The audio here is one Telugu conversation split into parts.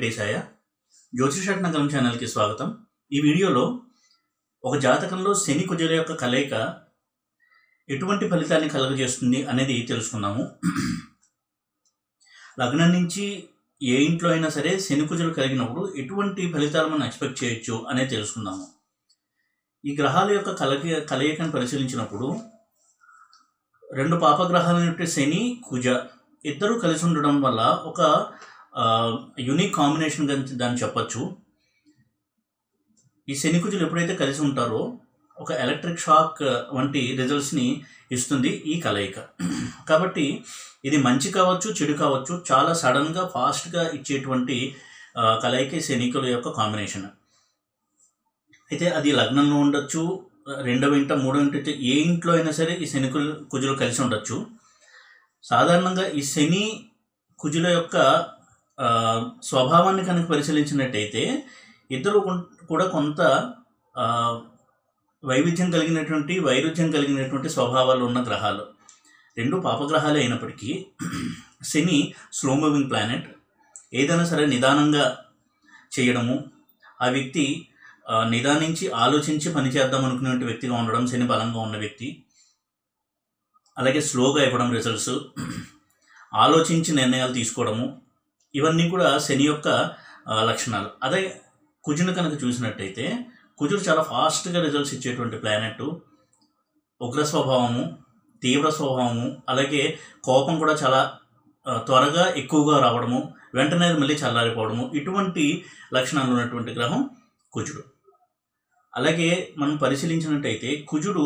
వెంకటేశాయ. జ్యోతిషరత్నకం ఛానల్కి స్వాగతం. ఈ వీడియోలో ఒక జాతకంలో శని కుజుల యొక్క కలయిక ఎటువంటి ఫలితాన్ని కలుగజేస్తుంది అనేది తెలుసుకుందాము. లగ్నం నుంచి ఏ ఇంట్లో అయినా సరే శని కుజులు కలిగినప్పుడు ఎటువంటి ఫలితాలు మనం ఎక్స్పెక్ట్ చేయొచ్చు అనేది తెలుసుకుందాము. ఈ గ్రహాల యొక్క కలయికను పరిశీలించినప్పుడు రెండు పాపగ్రహాలైన శని కుజ ఇద్దరు కలిసి ఉండడం వల్ల ఒక యూనిక్ కాంబినేషన్ దాన్ని చెప్పచ్చు. ఈ శని కుజులు ఎప్పుడైతే కలిసి ఉంటారో ఒక ఎలక్ట్రిక్ షాక్ వంటి రిజల్ట్స్ని ఇస్తుంది ఈ కలయిక. కాబట్టి ఇది మంచి కావచ్చు, చెడు కావచ్చు, చాలా సడన్గా ఫాస్ట్గా ఇచ్చేటువంటి కలయిక శనికుల యొక్క కాంబినేషన్. అయితే అది లగ్నంలో ఉండొచ్చు, రెండవ ఇంట, మూడవ ఇంట, ఏ ఇంట్లో అయినా సరే ఈ శని కుజులు కలిసి ఉండొచ్చు. సాధారణంగా ఈ శని కుజుల యొక్క స్వభావాన్ని కనుక పరిశీలించినట్టయితే ఇద్దరు కూడా కొంత వైరుధ్యం కలిగినటువంటి స్వభావాలు ఉన్న గ్రహాలు. రెండు పాపగ్రహాలే అయినప్పటికీ శని స్లో మూవింగ్ ప్లానెట్. ఏదైనా సరే నిదానంగా చేయడము, ఆ వ్యక్తి నిదానించి ఆలోచించి పనిచేద్దాం అనుకునే వ్యక్తిగా ఉండడం శని బలంగా ఉన్న వ్యక్తి. అలాగే స్లోగా ఇవ్వడం రిజల్ట్స్, ఆలోచించి నిర్ణయాలు తీసుకోవడము, ఇవన్నీ కూడా శని యొక్క లక్షణాలు. అదే కుజుని కనుక చూసినట్టయితే కుజుడు చాలా ఫాస్ట్గా రిజల్ట్స్ ఇచ్చేటువంటి ప్లానెట్. ఉగ్ర స్వభావము, తీవ్ర స్వభావము, అలాగే కోపం కూడా చాలా త్వరగా ఎక్కువగా రావడము, వెంటనే మళ్ళీ చల్లారిపోవడము, ఇటువంటి లక్షణాలు ఉన్నటువంటి గ్రహం కుజుడు. అలాగే మనం పరిశీలించినట్టయితే కుజుడు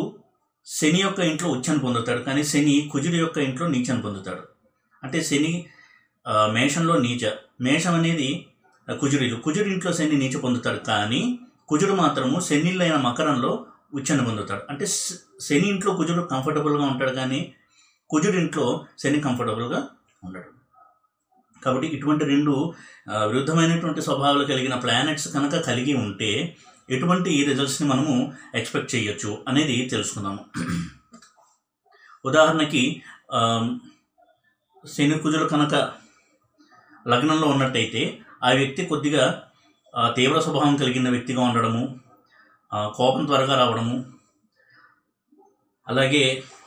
శని యొక్క ఇంట్లో ఉచ్చాన్ని పొందుతాడు, కానీ శని కుజుడు యొక్క ఇంట్లో నీచాన్ని పొందుతాడు. అంటే శని మేషంలో నీచ, మేషం అనేది కుజుడి ఇంట్లో శని నీచ పొందుతాడు, కానీ కుజుడు మాత్రము శనిలైన మకరంలో ఉచ్చాన్ని పొందుతాడు. అంటే శని ఇంట్లో కుజుడు కంఫర్టబుల్గా ఉంటాడు, కానీ కుజుడి ఇంట్లో శని కంఫర్టబుల్గా ఉండడు. కాబట్టి ఇటువంటి రెండు విరుద్ధమైనటువంటి స్వభావాలు కలిగిన ప్లానెట్స్ కనుక కలిగి ఉంటే ఎటువంటి రిజల్ట్స్ని మనము ఎక్స్పెక్ట్ చేయొచ్చు అనేది తెలుసుకుందాము. ఉదాహరణకి శని కుజులు కనుక లగ్నంలో ఉన్నట్టయితే ఆ వ్యక్తి కొద్దిగా తీవ్ర స్వభావం కలిగిన వ్యక్తిగా ఉండడము, కోపం త్వరగా రావడము, అలాగే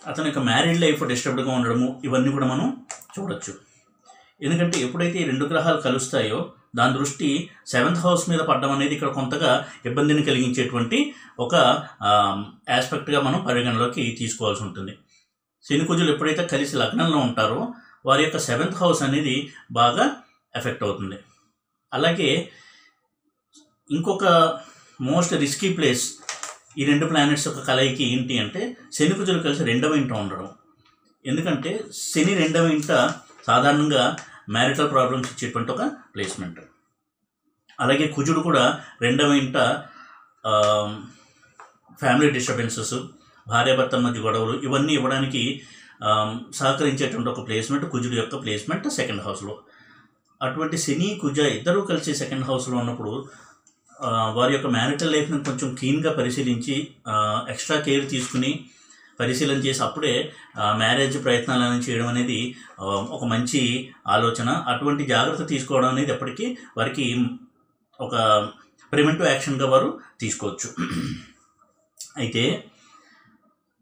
అతని యొక్క మ్యారీడ్ లైఫ్ డిస్టర్బ్డ్గా ఉండడము, ఇవన్నీ కూడా మనం చూడొచ్చు. ఎందుకంటే ఎప్పుడైతే ఈ రెండు గ్రహాలు కలుస్తాయో దాని దృష్టి 7th హౌస్ మీద పడడం అనేది ఇక్కడ కొంతగా ఇబ్బందిని కలిగించేటువంటి ఒక ఆస్పెక్ట్గా మనం పరిగణలోకి తీసుకోవాల్సి ఉంటుంది. శని కుజులు ఎప్పుడైతే కలిసి లగ్నంలో ఉంటారో వారి యొక్క 7th హౌస్ అనేది బాగా ఎఫెక్ట్ అవుతుంది. అలాగే ఇంకొక మోస్ట్ రిస్కీ ప్లేస్ ఈ రెండు ప్లానెట్స్ యొక్క కలయికి ఏంటి అంటే శని కుజులు కలిసి రెండవ ఇంట ఉండడం. ఎందుకంటే శని రెండవ ఇంట సాధారణంగా మ్యారిటల్ ప్రాబ్లమ్స్ ఇచ్చేటువంటి ఒక ప్లేస్మెంట్. అలాగే కుజుడు కూడా రెండవ ఇంట ఫ్యామిలీ డిస్టర్బెన్సెస్, భార్యాభర్తల మధ్య గొడవలు, ఇవన్నీ ఇవ్వడానికి సహకరించేటువంటి ఒక ప్లేస్మెంట్ కుజుడు యొక్క ప్లేస్మెంట్ 2nd హౌస్లో. అటువంటి శని కుజ ఇద్దరూ కలిసి 2nd హౌస్లో ఉన్నప్పుడు వారి యొక్క మ్యారిటల్ లైఫ్ని కొంచెం క్లీన్గా పరిశీలించి ఎక్స్ట్రా కేర్ తీసుకుని పరిశీలన చేసి అప్పుడే మ్యారేజ్ ప్రయత్నాలను చేయడం అనేది ఒక మంచి ఆలోచన. అటువంటి జాగ్రత్త తీసుకోవడం అనేది ఎప్పటికీ వారికి ఒక ప్రివెంటివ్ యాక్షన్గా వారు తీసుకోవచ్చు. అయితే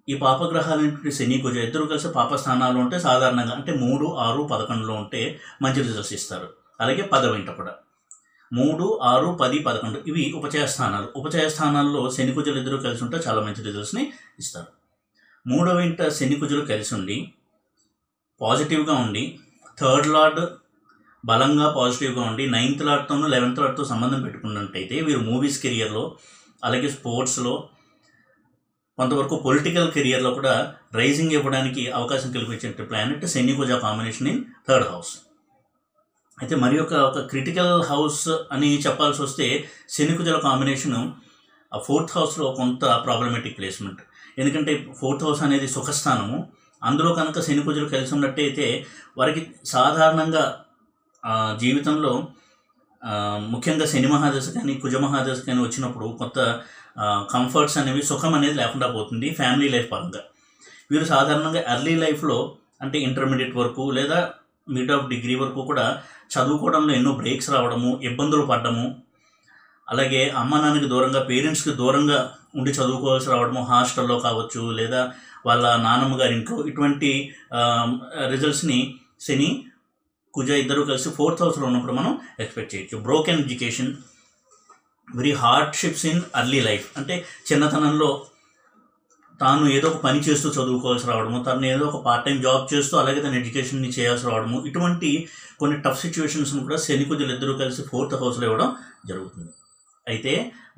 ఈ పాపగ్రహాలైనటువంటి శని కుజ ఇద్దరు కలిసి పాపస్థానాలు ఉంటే సాధారణంగా అంటే 3, 6, 11లో ఉంటే మంచి రిజల్ట్స్ ఇస్తారు. అలాగే 10వ ఇంట కూడా 3, 6, 10, 11 ఇవి ఉపచయ స్థానాలు. ఉపచయ స్థానాల్లో శని కుజులు ఇద్దరు కలిసి ఉంటే చాలా మంచి రిజల్ట్స్ని ఇస్తారు. 3వ ఇంట శని కుజులు కలిసి ఉండి పాజిటివ్గా ఉండి 3rd లార్డ్ బలంగా పాజిటివ్గా ఉండి 9th లార్డ్తోనూ 11th లార్డ్తో సంబంధం పెట్టుకున్నట్టయితే వీరు మూవీస్ కెరియర్లో, అలాగే స్పోర్ట్స్లో, కొంతవరకు పొలిటికల్ కెరియర్లో కూడా రైజింగ్ ఇవ్వడానికి అవకాశం కల్పించే planet Shani Kuja combination in 3rd house. అయితే మరి ఒక క్రిటికల్ హౌస్ అని చెప్పాల్సి వస్తే శని కుజల కాంబినేషన్ 4th హౌస్లో కొంత ప్రాబ్లమేటిక్ ప్లేస్మెంట్. ఎందుకంటే 4th హౌస్ అనేది సుఖస్థానము. అందులో కనుక శని కుజులు కలిసి ఉన్నట్టయితే వారికి సాధారణంగా జీవితంలో ముఖ్యంగా శని మహాదశ కానీ కుజ మహాదశ కానీ వచ్చినప్పుడు కొత్త కంఫర్ట్స్ అనేవి, సుఖం అనేది లేకుండా పోతుంది ఫ్యామిలీ లైఫ్ పరంగా. వీరు సాధారణంగా ఎర్లీ లైఫ్లో అంటే ఇంటర్మీడియట్ వరకు లేదా మిడ్ ఆఫ్ డిగ్రీ వరకు కూడా చదువుకోవడంలో ఎన్నో బ్రేక్స్ రావడము, ఇబ్బందులు పడ్డము, అలాగే అమ్మ నాన్నకి దూరంగా, పేరెంట్స్కి దూరంగా ఉండి చదువుకోవాల్సి రావడము, హాస్టల్లో కావచ్చు లేదా వాళ్ళ నాన్నమ్మ గారి ఇంట్లో, ఇటువంటి రిజల్ట్స్ని శని కుజ ఇద్దరు కలిసి 4th హౌస్లో ఉన్నప్పుడు మనం ఎక్స్పెక్ట్ చేయొచ్చు. Broken education, very hardships in early life, అంటే చిన్నతనంలో తాను ఏదో ఒక పని చేస్తూ చదువుకోవాల్సి రావడము, తను ఏదో ఒక పార్ట్ టైం జాబ్ చేస్తూ అలాగే తన ఎడ్యుకేషన్ని చేయాల్సి రావడము, ఇటువంటి కొన్ని టఫ్ సిచ్యువేషన్స్ను కూడా శని కుజులు ఇద్దరు కలిసి 4th హౌస్లో ఇవ్వడం జరుగుతుంది. అయితే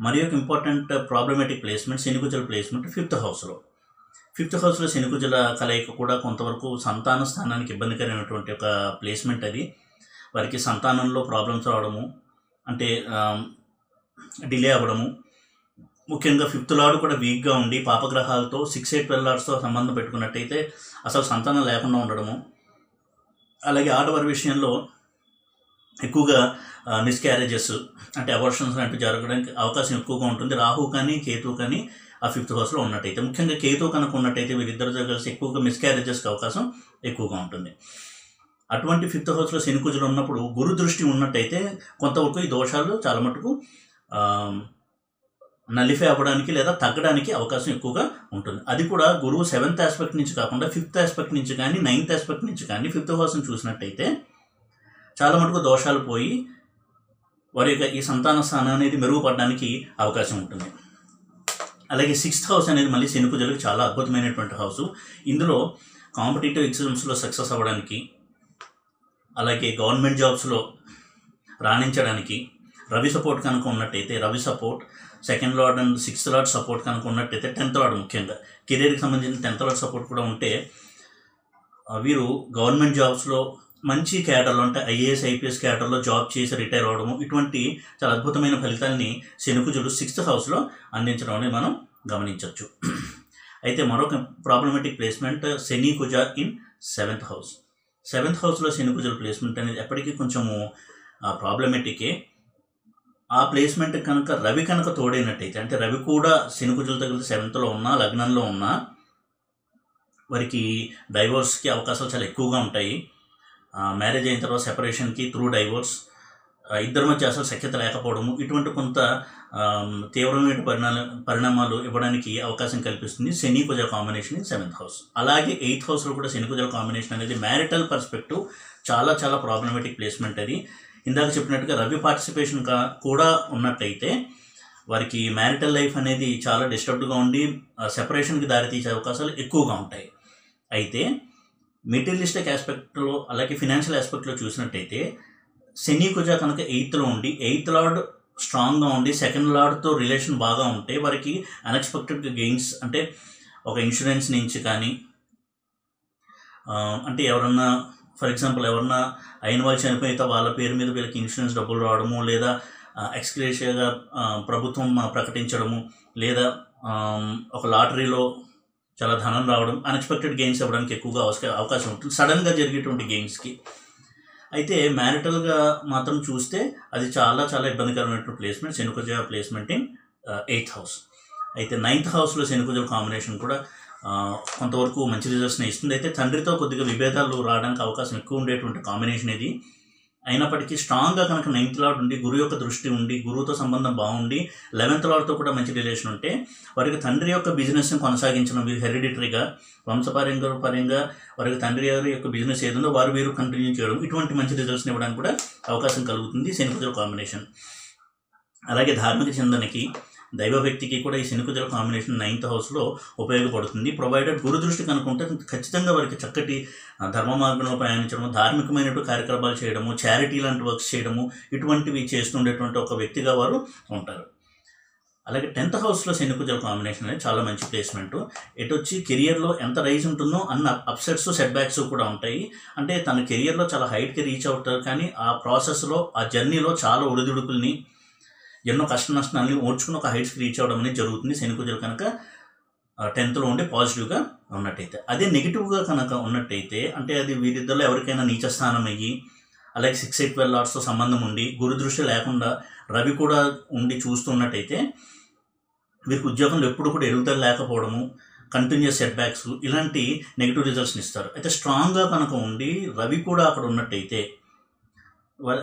మరి ఒక ఇంపార్టెంట్ ప్రాబ్లమేటిక్ ప్లేస్మెంట్ శని కుజుల ప్లేస్మెంట్ 5th హౌస్లో. 5th హౌస్లో శని కుజుల కలయిక కూడా కొంతవరకు సంతాన స్థానానికి ఇబ్బందికరమైనటువంటి ఒక ప్లేస్మెంట్. అది వారికి సంతానంలో ప్రాబ్లమ్స్ రావడము, అంటే డిలే అవ్వడము, ముఖ్యంగా 5th లార్డ్ కూడా వీక్గా ఉండి పాపగ్రహాలతో 6, 8, 12 లార్డ్స్తో సంబంధం పెట్టుకున్నట్టయితే అసలు సంతానం లేకుండా ఉండడము, అలాగే ఆడవారి విషయంలో ఎక్కువగా మిస్క్యారేజెస్ అంటే అబార్షన్స్ లాంటివి జరగడానికి అవకాశం ఎక్కువగా ఉంటుంది. రాహు కానీ కేతు కానీ ఆ 5th హౌస్లో ఉన్నట్టయితే, ముఖ్యంగా కేతు కనుక ఉన్నట్టయితే వీరిద్దరితో కలిసి ఎక్కువగా మిస్క్యారేజెస్కి అవకాశం ఎక్కువగా ఉంటుంది. అటువంటి 5th హౌస్లో శని కుజులు ఉన్నప్పుడు గురు దృష్టి ఉన్నట్టయితే కొంతవరకు ఈ దోషాలు చాలా మటుకు నలిఫై అవ్వడానికి లేదా తగ్గడానికి అవకాశం ఎక్కువగా ఉంటుంది. అది కూడా గురువు 7th ఆస్పెక్ట్ నుంచి కాకుండా 5th ఆస్పెక్ట్ నుంచి కానీ 9th ఆస్పెక్ట్ నుంచి కానీ 5th హౌస్ని చూసినట్టయితే చాలా మటుకు దోషాలు పోయి వారి యొక్క ఈ సంతాన స్థానం అనేది మెరుగుపడడానికి అవకాశం ఉంటుంది. అలాగే 6th హౌస్ అనేది మళ్ళీ శని కుజులకు చాలా అద్భుతమైనటువంటి హౌస్. ఇందులో కాంపిటేటివ్ ఎగ్జామ్స్లో సక్సెస్ అవ్వడానికి, అలాగే గవర్నమెంట్ జాబ్స్లో రాణించడానికి రవి సపోర్ట్ కనుక ఉన్నట్టయితే, Ravi support 2nd lord and 6th lord support కనుక ఉన్నట్టయితే, 10th లార్డ్ ముఖ్యంగా కెరీర్కి సంబంధించిన 10th లార్డ్ సపోర్ట్ కూడా ఉంటే వీరు గవర్నమెంట్ జాబ్స్లో మంచి క్యాడర్లో, అంటే ఐఏఎస్ ఐపీఎస్ క్యాడర్లో జాబ్ చేసి రిటైర్ అవ్వడము, ఇటువంటి చాలా అద్భుతమైన ఫలితాన్ని శని కుజులు 6th హౌస్లో అందించడం అనేది మనం గమనించవచ్చు. అయితే మరొక problematic placement Shani Kuja in 7th house. 7th హౌస్లో శని కుజుల ప్లేస్మెంట్ అనేది ఎప్పటికీ కొంచెము ప్రాబ్లమేటికే. ఆ ప్లేస్మెంట్ కనుక రవి కనుక తోడైనట్టయితే, అంటే రవి కూడా శని కుజులతో కలిసి 7thలో ఉన్నా, లగ్నంలో ఉన్నా వారికి డైవోర్స్కి అవకాశాలు చాలా ఎక్కువగా ఉంటాయి. మ్యారేజ్ అయిన తర్వాత సెపరేషన్కి త్రూ డైవోర్స్, ఇద్దరి మధ్య అసలు సఖ్యత లేకపోవడము, ఇటువంటి కొంత తీవ్రమైన పరిణామాలు ఇవ్వడానికి అవకాశం కల్పిస్తుంది శని కుజ కాంబినేషన్ ఇన్ 7th హౌస్. అలాగే 8th హౌస్లో కూడా శని కుజ కాంబినేషన్ అనేది మ్యారిటల్ పర్స్పెక్టివ్ చాలా చాలా ప్రాబ్లమేటిక్ ప్లేస్మెంట్. అది ఇందాక చెప్పినట్టుగా రవి పార్టిసిపేషన్ కూడా ఉన్నట్టయితే వారికి మ్యారిటల్ లైఫ్ అనేది చాలా డిస్టర్బ్డ్గా ఉండి సెపరేషన్కి దారితీసే అవకాశాలు ఎక్కువగా ఉంటాయి. అయితే మెటీరియలిస్టిక్ ఆస్పెక్ట్లో అలాగే ఫినాన్షియల్ ఆస్పెక్ట్లో చూసినట్టయితే శని కుజ కనుక 8thలో ఉండి 8th లార్డ్ స్ట్రాంగ్గా ఉండి 2nd లార్డ్తో రిలేషన్ బాగా ఉంటే వారికి అన్ఎక్స్పెక్టెడ్ గెయిన్స్, అంటే ఒక ఇన్సూరెన్స్ నుంచి కానీ, అంటే ఎవరన్నా ఫర్ ఎగ్జాంపుల్ ఎవరన్నా అయిన వాళ్ళు చనిపోయితే వాళ్ళ పేరు మీద వీళ్ళకి ఇన్సూరెన్స్ డబ్బులు రావడము, లేదా ఎక్స్గ్రేషియాగా ప్రభుత్వం ప్రకటించడము, లేదా ఒక లాటరీలో చాలా ధనం రావడం, అన్ఎక్స్పెక్టెడ్ గెయిన్స్ ఇవ్వడానికి ఎక్కువగా అవకాశం ఉంటుంది సడన్గా జరిగేటువంటి గెయిన్స్కి. అయితే మ్యారిటల్గా మాత్రం చూస్తే అది చాలా చాలా ఇబ్బందికరమైనటువంటి placement Shani Kuja placement in 8th house. అయితే 9th హౌస్లో శని కుజ కాంబినేషన్ కూడా కొంతవరకు మంచి రిజల్ట్స్ని ఇస్తుంది. అయితే తండ్రితో కొద్దిగా విభేదాలు రావడానికి అవకాశం ఎక్కువ ఉండేటువంటి కాంబినేషన్ ఇది. అయినప్పటికీ స్ట్రాంగ్గా కనుక 9th లార్డ్ ఉండి, గురువు యొక్క దృష్టి ఉండి, గురువుతో సంబంధం బాగుండి, 11th లార్డ్తో కూడా మంచి రిలేషన్ ఉంటే వారికి తండ్రి యొక్క బిజినెస్ని కొనసాగించడం, వీరు హెరిడిటరీగా వంశపారంపర్యంగా వారికి తండ్రి గారి యొక్క బిజినెస్ ఏదో వీరు కంటిన్యూ చేయడం, ఇటువంటి మంచి రిజల్ట్స్ని ఇవ్వడానికి కూడా అవకాశం కలుగుతుంది శని కుజుల కాంబినేషన్. అలాగే ధార్మిక చింతనకి, దైవభక్తికి కూడా ఈ శని కుజుల కాంబినేషన్ 9th హౌస్లో ఉపయోగపడుతుంది. ప్రొవైడెడ్ గురు దృష్టి కనుకుంటే ఖచ్చితంగా వారికి చక్కటి ధర్మ మార్గంలో ప్రయాణించడము, ధార్మికమైనటువంటి కార్యక్రమాలు చేయడము, చారిటీ లాంటి వర్క్స్ చేయడము, ఇటువంటివి చేస్తుండేటువంటి ఒక వ్యక్తిగా వారు ఉంటారు. అలాగే 10th హౌస్లో శని కుజుల కాంబినేషన్ అనేది చాలా మంచి ప్లేస్మెంట్. ఎటు వచ్చి కెరియర్లో ఎంత రైజ్ ఉంటుందో అన్న అప్సెట్స్ సెట్ బ్యాక్స్ కూడా ఉంటాయి. అంటే తన కెరియర్లో చాలా హైట్కి రీచ్ అవుతారు, కానీ ఆ ప్రాసెస్లో ఆ జర్నీలో చాలా ఒడిదుడుకుల్ని, ఎన్నో కష్ట నష్టాలని ఓడ్చుకుని ఒక హైట్స్కి రీచ్ అవ్వడం అనేది జరుగుతుంది శని కుజులు కనుక 10thలో ఉండి పాజిటివ్గా ఉన్నట్టయితే. అదే నెగిటివ్గా కనుక ఉన్నట్టయితే, అంటే అది వీరిద్దరిలో ఎవరికైనా నీచ స్థానం అయ్యి, అలాగే 6, 8, 12 లార్డ్స్తో సంబంధం ఉండి, గురు దృష్టి లేకుండా రవి కూడా ఉండి చూస్తున్నట్టయితే వీరికి ఉద్యోగంలో ఎప్పుడు కూడా ఎదుగుదల లేకపోవడము, కంటిన్యూస్ సెట్ బ్యాక్స్, ఇలాంటి నెగిటివ్ రిజల్ట్స్ని ఇస్తారు. అయితే స్ట్రాంగ్గా కనుక ఉండి రవి కూడా అక్కడ ఉన్నట్టయితే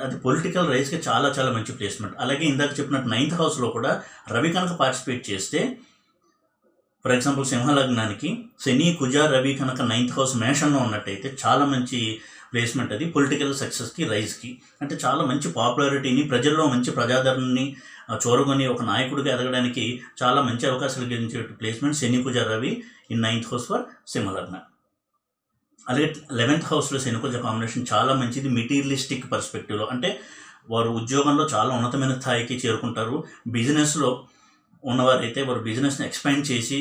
అది పొలిటికల్ రైజ్కి చాలా చాలా మంచి ప్లేస్మెంట్. అలాగే ఇందాక చెప్పినట్టు 9th హౌస్లో కూడా రవి కనుక పార్టిసిపేట్ చేస్తే, ఫర్ ఎగ్జాంపుల్ సింహలగ్నానికి శని కుజ రవి కనుక 9th హౌస్ మేషంలో ఉన్నట్టయితే చాలా మంచి ప్లేస్మెంట్. అది పొలిటికల్ సక్సెస్కి, రైజ్కి. అంటే చాలా మంచి పాపులారిటీని, ప్రజల్లో మంచి ప్రజాదరణని చూరగొని ఒక నాయకుడిగా ఎదగడానికి చాలా మంచి అవకాశాలు కలిగించే placement Shani Kuja Ravi in 9th house for సింహలగ్న. అలాగే 11th హౌస్లో శని కుజ కాంబినేషన్ చాలా మంచిది మెటీరియలిస్టిక్ పర్స్పెక్టివ్లో. అంటే వారు ఉద్యోగంలో చాలా ఉన్నతమైన స్థాయికి చేరుకుంటారు. బిజినెస్లో ఉన్నవారైతే వారు బిజినెస్ని ఎక్స్పాండ్ చేసి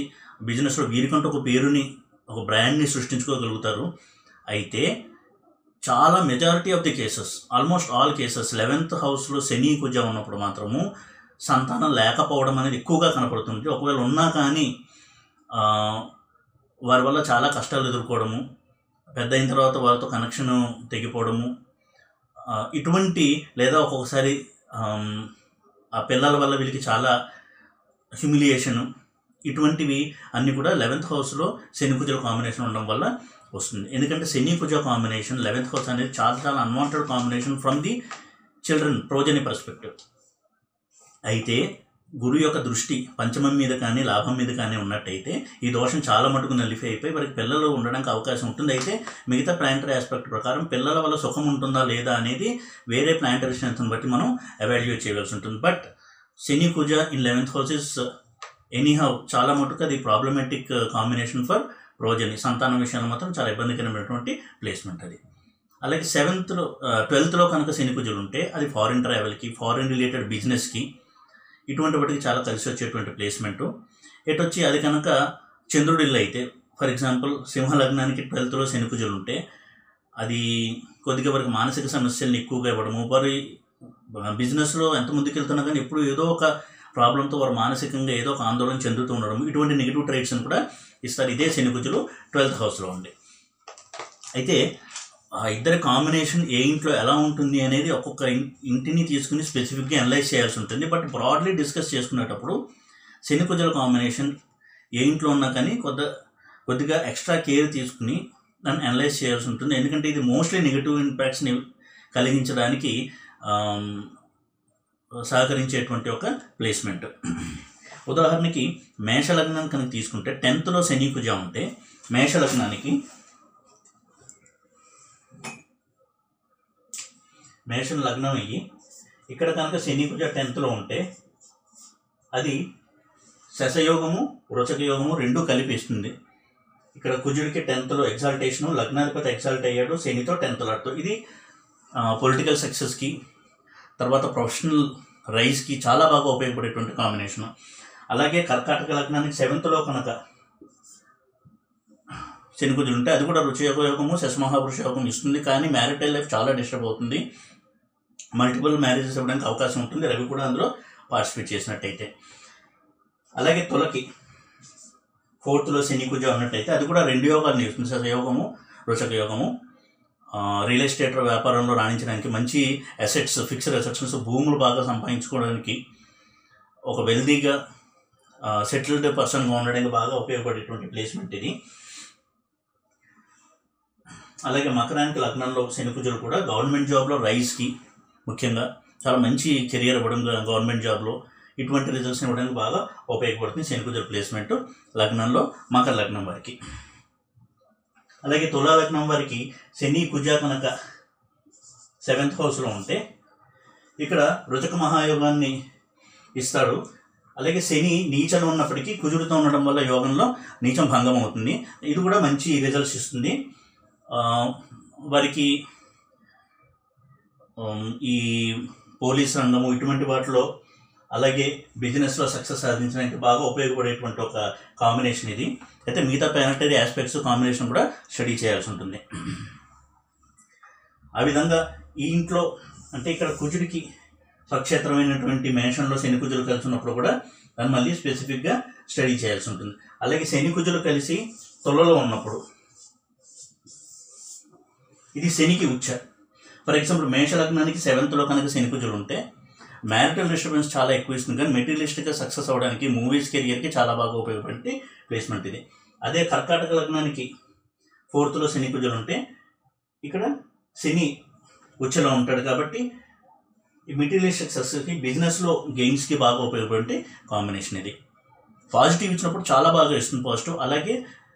బిజినెస్లో వీరికంటూ ఒక పేరుని, ఒక బ్రాండ్ని సృష్టించుకోగలుగుతారు. అయితే చాలా majority of the cases, almost all cases 11th హౌస్లో శని కుజ ఉన్నప్పుడు మాత్రము సంతానం లేకపోవడం అనేది ఎక్కువగా కనపడుతుంది. ఒకవేళ ఉన్నా కానీ వారి వల్ల చాలా కష్టాలు ఎదుర్కోవడము, పెద్ద అయిన తర్వాత వారితో కనెక్షన్ తెగిపోవడము, ఇటువంటి, లేదా ఒక్కొక్కసారి ఆ పిల్లల వల్ల వీళ్ళకి చాలా హ్యూమిలియేషను, ఇటువంటివి అన్నీ కూడా 11th హౌస్లో శని కుజల కాంబినేషన్ ఉండడం వల్ల వస్తుంది. ఎందుకంటే శని కుజ కాంబినేషన్ 11th హౌస్ అనేది చాలా చాలా unwanted combination from the children ప్రోజని perspective. అయితే గురువు యొక్క దృష్టి పంచమం మీద కానీ లాభం మీద కానీ ఉన్నట్టయితే ఈ దోషం చాలా మటుకు నలిఫై అయిపోయి వారికి పిల్లలు ఉండడానికి అవకాశం ఉంటుంది. అయితే మిగతా ప్లానటరీ ఆస్పెక్ట్ ప్రకారం పిల్లల వల్ల సుఖం ఉంటుందా లేదా అనేది వేరే ప్లానటరీ స్ట్రెంత్ని బట్టి మనం ఎవాల్యుయేట్ చేయవలసి ఉంటుంది. But Shani Kuja in 11th house is anyhow చాలా మటుకు అది ప్రాబ్లమాటిక్ కాంబినేషన్ ఫర్ ప్రోజని. సంతానం విషయంలో మాత్రం చాలా ఇబ్బందికరమైనటువంటి ప్లేస్మెంట్ అది. అలాగే 12th కనుక శని కుజులు ఉంటే అది ఫారిన్ ట్రావెల్కి, ఫారిన్ రిలేటెడ్ బిజినెస్కి, ఇటువంటి వాటికి చాలా కలిసి వచ్చేటువంటి ప్లేస్మెంటు. వచ్చి అది కనుక చంద్రుడి ఇల్లు అయితే, ఫర్ ఎగ్జాంపుల్ సింహలగ్నానికి 12th శని కుజులు ఉంటే అది కొద్దిగా వరకు మానసిక సమస్యలను ఎక్కువగా ఇవ్వడము, వారి బిజినెస్లో ఎంత ముందుకెళ్తున్నా కానీ ఎప్పుడు ఏదో ఒక ప్రాబ్లంతో వారు మానసికంగా ఏదో ఒక ఆందోళన చెందుతూ ఉండడం, ఇటువంటి నెగిటివ్ ట్రైట్స్ని కూడా ఇస్తారు ఇదే శని కుజులు 12th హౌస్లో ఉండి. అయితే ఆ ఇద్దరి కాంబినేషన్ ఏ ఇంట్లో ఎలా ఉంటుంది అనేది ఒక్కొక్క ఇంటిని తీసుకుని స్పెసిఫిక్గా అనలైజ్ చేయాల్సి ఉంటుంది. బట్ బ్రాడ్లీ డిస్కస్ చేసుకునేటప్పుడు శని కుజల కాంబినేషన్ ఏ ఇంట్లో ఉన్నా కానీ కొద్దిగా ఎక్స్ట్రా కేర్ తీసుకుని దాన్ని అనలైజ్ చేయాల్సి ఉంటుంది. ఎందుకంటే ఇది మోస్ట్లీ నెగిటివ్ ఇంపాక్ట్స్ని కలిగించడానికి సహకరించేటువంటి ఒక ప్లేస్మెంట్. ఉదాహరణకి మేషలగ్నాన్ని కనుక తీసుకుంటే 10th శని కుజ ఉంటే మేషలగ్నానికి మేషం లగ్నం అయ్యి ఇక్కడ కనుక శని కుజ 10th ఉంటే అది శశయోగము వృచక యోగము రెండూ కలిపిస్తుంది. ఇక్కడ కుజుడికి 10th ఎగ్జాల్టేషను, లగ్నాధిపతి ఎగ్జాల్ట్ అయ్యాడు శనితో 10th. ఇది పొలిటికల్ సక్సెస్కి, తర్వాత ప్రొఫెషనల్ రైజ్కి చాలా బాగా ఉపయోగపడేటువంటి కాంబినేషను. అలాగే కర్కాటక లగ్నానికి 7th కనుక శని కుజులు ఉంటే అది కూడా రుచయోగ యోగము, శశమహాపురుష యోగం ఇస్తుంది. కానీ మ్యారిటల్ లైఫ్ చాలా డిస్టర్బ్ అవుతుంది, మల్టిపుల్ మ్యారేజెస్ ఇవ్వడానికి అవకాశం ఉంటుంది రవి కూడా అందులో పార్టిసిపేట్ చేసినట్టయితే. అలాగే తులకి 4th శని కుజ ఉన్నట్టయితే అది కూడా 2 యోగాలను ఇస్తుంది, శశయోగము రుచక యోగము. రియల్ ఎస్టేట్ వ్యాపారంలో రాణించడానికి, మంచి అసెట్స్, ఫిక్స్డ్ అసెట్స్, భూములు బాగా సంపాదించుకోవడానికి, ఒక వెల్దీగా సెటిల్డ్ పర్సన్గా ఉండడానికి బాగా ఉపయోగపడేటువంటి ప్లేస్మెంట్ ఇది. అలాగే మకరానికి లగ్నంలో శని కుజులు కూడా గవర్నమెంట్ జాబ్లో రైజ్కి, ముఖ్యంగా చాలా మంచి కెరియర్ ఇవ్వడం గవర్నమెంట్ జాబ్లో, ఇటువంటి రిజల్ట్స్ని ఇవ్వడానికి బాగా ఉపయోగపడుతుంది శని కుజుల ప్లేస్మెంట్ లగ్నంలో మకర లగ్నం వారికి. అలాగే తులా లగ్నం వారికి శని కుజ కనుక 7th హౌస్లో ఉంటే ఇక్కడ రుచక మహాయోగాన్ని ఇస్తాడు. అలాగే శని నీచలో ఉన్నప్పటికీ కుజుడితో ఉండడం వల్ల యోగంలో నీచం భంగం అవుతుంది. ఇది కూడా మంచి రిజల్ట్స్ ఇస్తుంది వారికి. ఈ పోలీస్ రంగము ఇటువంటి వాటిలో, అలాగే బిజినెస్లో సక్సెస్ సాధించడానికి బాగా ఉపయోగపడేటువంటి ఒక కాంబినేషన్ ఇది. అయితే మిగతా ప్లానటరీ ఆస్పెక్ట్స్ కాంబినేషన్ కూడా స్టడీ చేయాల్సి ఉంటుంది. ఆ విధంగా ఈ ఇంట్లో అంటే ఇక్కడ కుజుడికి స్వక్షేత్రమైనటువంటి మేషంలో శని కుజులు కలిసి ఉన్నప్పుడు కూడా దాన్ని మళ్ళీ స్పెసిఫిక్గా స్టడీ చేయాల్సి ఉంటుంది. అలాగే శని కుజులు కలిసి తులలో ఉన్నప్పుడు ఇది శనికి ఉచ్చ. ఫర్ ఎగ్జాంపుల్ మేషలగ్నానికి 7th కనుక శని కుజులు ఉంటే మ్యారిటల్ డిస్టర్బెన్స్ చాలా ఎక్కువ ఇస్తుంది, కానీ మెటీరియలిస్టిక్గా సక్సెస్ అవ్వడానికి, మూవీస్ కెరియర్కి చాలా బాగా ఉపయోగపడే ప్లేస్మెంట్ ఇది. అదే కర్కాటక లగ్నానికి 4th శని కుజులు ఉంటే ఇక్కడ శని ఉచ్చలో ఉంటాడు కాబట్టి ఈ మెటీరియలిస్టిక్ సక్సెస్కి, బిజినెస్లో గెయిన్స్కి బాగా ఉపయోగపడే కాంబినేషన్ ఇది. పాజిటివ్ ఇచ్చినప్పుడు చాలా బాగా ఇస్తుంది పాజిటివ్, అలాగే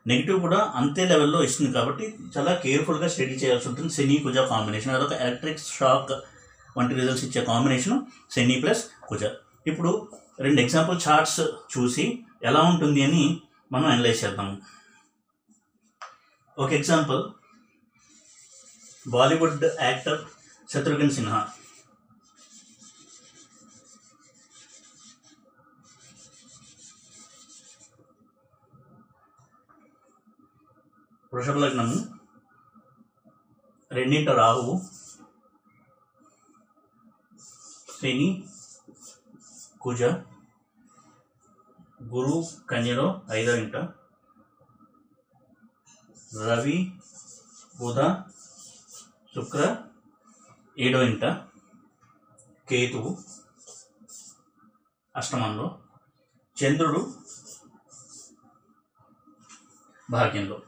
నెగిటివ్ కూడా అంతే లెవెల్లో ఇస్తుంది కాబట్టి చాలా కేర్ఫుల్గా స్టడీ చేయాల్సి ఉంటుంది. శని కుజ కాంబినేషన్ అదొక ఎలక్ట్రిక్ షాక్ వంటి రిజల్ట్స్ ఇచ్చే కాంబినేషన్ శని ప్లస్ కుజ. ఇప్పుడు 2 ఎగ్జాంపుల్ చార్ట్స్ చూసి ఎలా ఉంటుంది అని మనం అనలైజ్ చేద్దాము. ఒక ఎగ్జాంపుల్, బాలీవుడ్ యాక్టర్ శత్రుఘ్న సిన్హా. వృషభ లగ్నము, 2వ రాహువు, శని కుజ, గురు కన్యలో 5వ ఇంట, రవి బుధ శుక్ర 7వ ఇంట, కేతువు అష్టమంలో, చంద్రుడు భాగ్యంలో.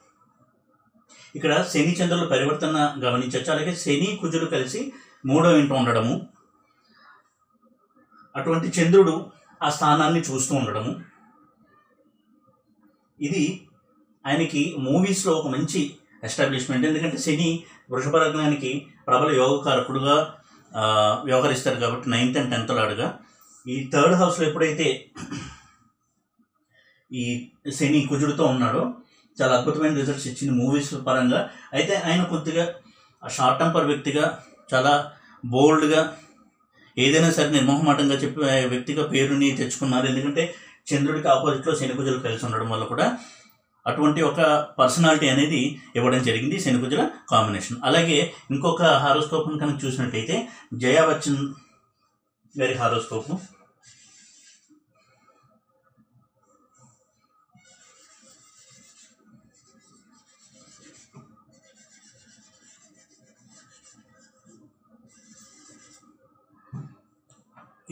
ఇక్కడ శని చంద్రుల పరివర్తన గమనించవచ్చు. అలాగే శని కుజులు కలిసి 3వ ఇంట ఉండడము, అటువంటి చంద్రుడు ఆ స్థానాన్ని చూస్తూ ఉండడము, ఇది ఆయనకి మూవీస్లో ఒక మంచి ఎస్టాబ్లిష్మెంట్. ఎందుకంటే శని వృషభ లగ్నానికి ప్రబల యోగకారకుడుగా వ్యవహరిస్తారు కాబట్టి 9th and 10th లాడుగా. ఈ 3rd హౌస్లో ఎప్పుడైతే ఈ శని కుజుడితో ఉన్నాడో చాలా అద్భుతమైన రిజల్ట్స్ ఇచ్చింది మూవీస్ పరంగా. అయితే ఆయన కొద్దిగా షార్ట్ టెంపర్ వ్యక్తిగా, చాలా బోల్డ్గా, ఏదైనా సరే నిర్మోహమాటంగా చెప్పే వ్యక్తిగా పేరుని తెచ్చుకున్నారు. ఎందుకంటే చంద్రుడికి ఆపోజిట్లో శని కుజులు కలిసి ఉండడం వల్ల కూడా అటువంటి ఒక పర్సనాలిటీ అనేది ఇవ్వడం జరిగింది శని కుజుల కాంబినేషన్. అలాగే ఇంకొక హారోస్కోప్ని కనుక చూసినట్టయితే జయా బచ్చన్ గారి హారోస్కోపు.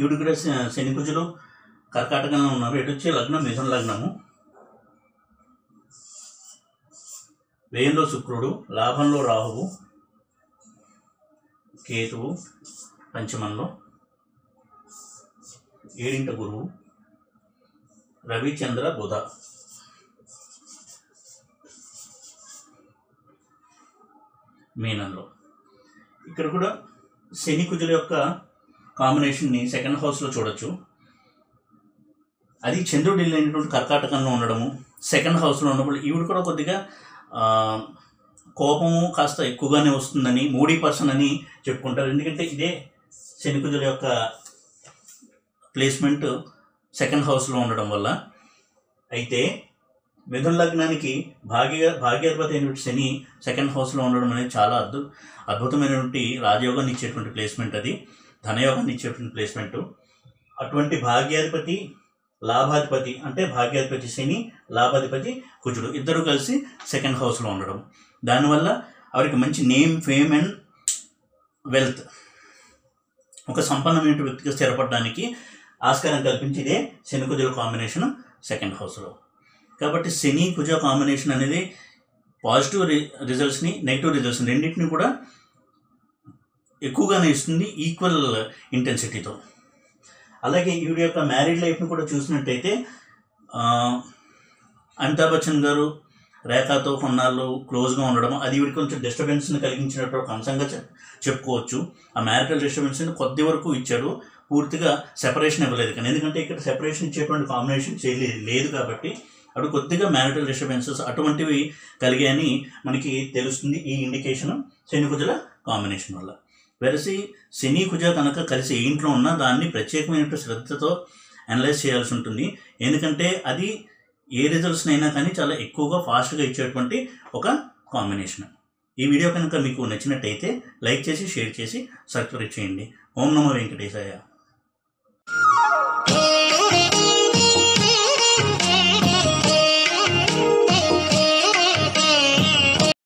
ఈవిడ కూడా శని కుజులు కర్కాటకంలో ఉన్నారు. ఎటు వచ్చే లగ్నం మిథున లగ్నము, వ్యయంలో శుక్రుడు, లాభంలో రాహువు, కేతువు పంచమంలో, 7వ ఇంట గురువు, రవి చంద్ర బుధ. మీనంలో. ఇక్కడ కూడా శని కుజుల యొక్క కాంబినేషన్ని 2nd హౌస్లో చూడొచ్చు. అది చంద్రుడు వెళ్ళినటువంటి కర్కాటకంలో ఉండడము, 2nd హౌస్లో ఉన్నప్పుడు ఈవిడ కూడా కొద్దిగా కోపము కాస్త ఎక్కువగానే వస్తుందని, మూడీ పర్సన్ అని చెప్పుకుంటారు. ఎందుకంటే ఇదే శని కుజుల యొక్క ప్లేస్మెంట్ 2nd హౌస్లో ఉండడం వల్ల. అయితే మిథున లగ్నానికి భాగ్యాధిపతి అయినటువంటి శని 2nd హౌస్లో ఉండడం అనేది చాలా అద్భుతమైనటువంటి రాజయోగాన్ని ఇచ్చేటువంటి ప్లేస్మెంట్, అది ధనయోగాన్ని ఇచ్చేటువంటి ప్లేస్మెంటు. అటువంటి భాగ్యాధిపతి లాభాధిపతి, అంటే భాగ్యాధిపతి శని, లాభాధిపతి కుజుడు ఇద్దరు కలిసి 2nd హౌస్లో ఉండడం, దానివల్ల ఆవిడకి మంచి నేమ్, ఫేమ్ అండ్ వెల్త్, ఒక సంపన్నమైన వ్యక్తిగా స్థిరపడడానికి ఆస్కారం కల్పించేదే శని కుజుల కాంబినేషన్ 2nd హౌస్లో. కాబట్టి శని కుజ కాంబినేషన్ అనేది పాజిటివ్ రిజల్ట్స్ని, నెగిటివ్ రిజల్ట్స్ని రెండింటిని కూడా ఎక్కువగానే ఇస్తుంది, ఈక్వల్ ఇంటెన్సిటీతో. అలాగే ఈవిడ యొక్క మ్యారీడ్ లైఫ్ని కూడా చూసినట్టయితే అమితాబ్ బచ్చన్ గారు రేఖతో కొన్నాళ్ళు క్లోజ్గా ఉండడం, అది ఈవిడ కొంచెం డిస్టర్బెన్స్ని కలిగించినట్టు ఒక అంశంగా చెప్పుకోవచ్చు. ఆ మ్యారిటల్ డిస్టర్బెన్స్ని కొద్ది వరకు ఇచ్చాడు, పూర్తిగా సెపరేషన్ ఇవ్వలేదు. కానీ ఎందుకంటే ఇక్కడ సెపరేషన్ ఇచ్చేటువంటి కాంబినేషన్ లేదు కాబట్టి అటు కొద్దిగా మ్యారిటల్ డిస్టర్బెన్సెస్ అటువంటివి కలిగాయని మనకి తెలుస్తుంది ఈ ఇండికేషన్ శని కుజల కాంబినేషన్ వల్ల. వెరసి శని కుజ కనుక కలిసి ఇంట్లో ఉన్న దాన్ని ప్రత్యేకమైన శ్రద్ధతో అనలైజ్ చేయాల్సి ఉంటుంది. ఎందుకంటే అది ఏ రిజల్ట్స్నైనా కానీ చాలా ఎక్కువగా ఫాస్ట్గా ఇచ్చేటువంటి ఒక కాంబినేషన్. ఈ వీడియో కనుక మీకు నచ్చినట్టయితే లైక్ చేసి, షేర్ చేసి, సబ్స్క్రైబ్ చేయండి. ఓం నమో వెంకటేశాయ.